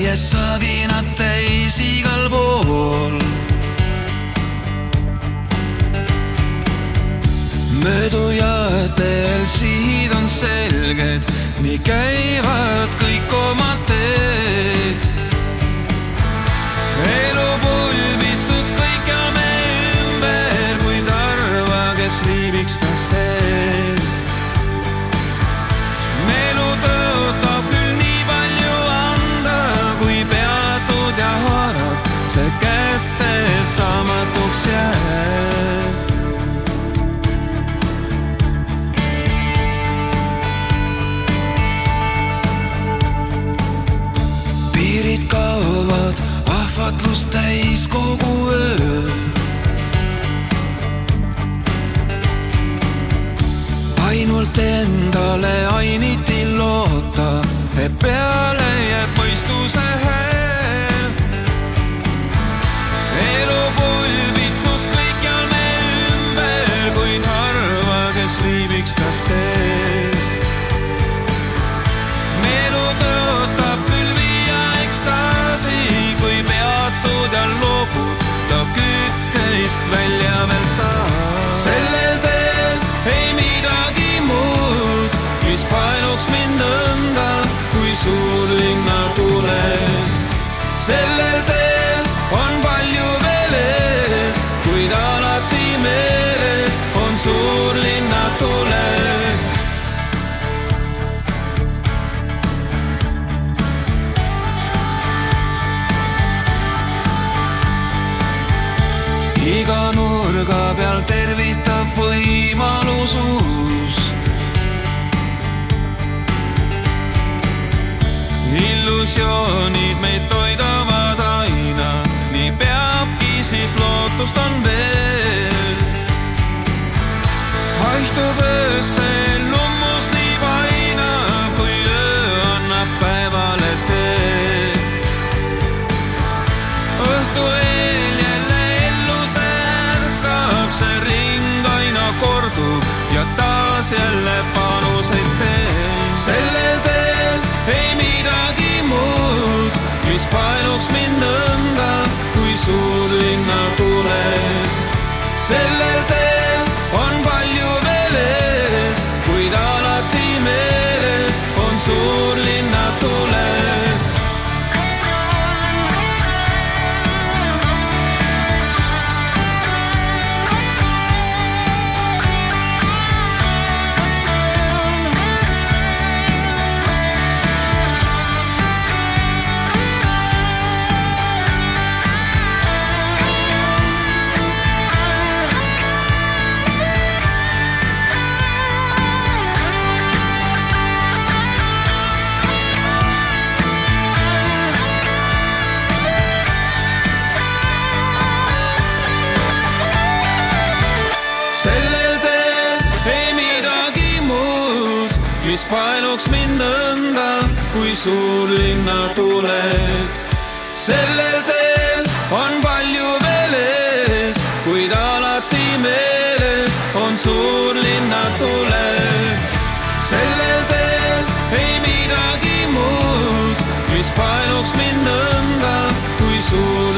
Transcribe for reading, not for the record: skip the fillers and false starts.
käies saginad täis igal pool. Möödujatel sihid on selged, nii käivad kõik oma teed. Elu pulbitsus kõikjal me ümber, kuid arva, kes viibiks ta sees. Elu tõotab küll nii palju anda, kui peatud ja haarad, see kätte saamatuks jääb. Piirid kaovad, ahvatlust täis kogu öö. Ainult endale ainiti loota, et peale jääb mõistuse hääl. Elu pulbitsus kõikjal me ümber, kuid harva, kes viibiks ta sees. Elu tõotab küll viia ekstaasi, kui peatud ja loobud, ta kütkeist välja veel saab. Sellel teel ei midagi muud, mis paeluks mind nõnda, kui suurlinna tuled. Sellel teel on palju veel ees, kuid alati meeles on suurlinna tuled. Iga nurga peal tervitab võimalus uus. Illusioonid meid toidavad aina, nii peabki, siis lootust on veel. Haistub öösse lummus nii paina, kui öö annab päevale teed. Õhtu eel jälle ellu särkab, see ring aina kordub ja taas jälle panuseid teeb. Sellel teel ei midagi muud, mis paeluks mind nõnda, kui suurlinna tuled. Sellel teel on palju veel ees, kuid alati meeles on suurlinna tuled. Sellel teel ei midagi muud, mis paeluks mind nõnda, kui suurlinna tuled. Sellel teel on palju veel ees, kuid alati meeles on suurlinna tuled. Sellel teel ei midagi muud, mis paeluks mind nõnda, kui suurlinna tuled.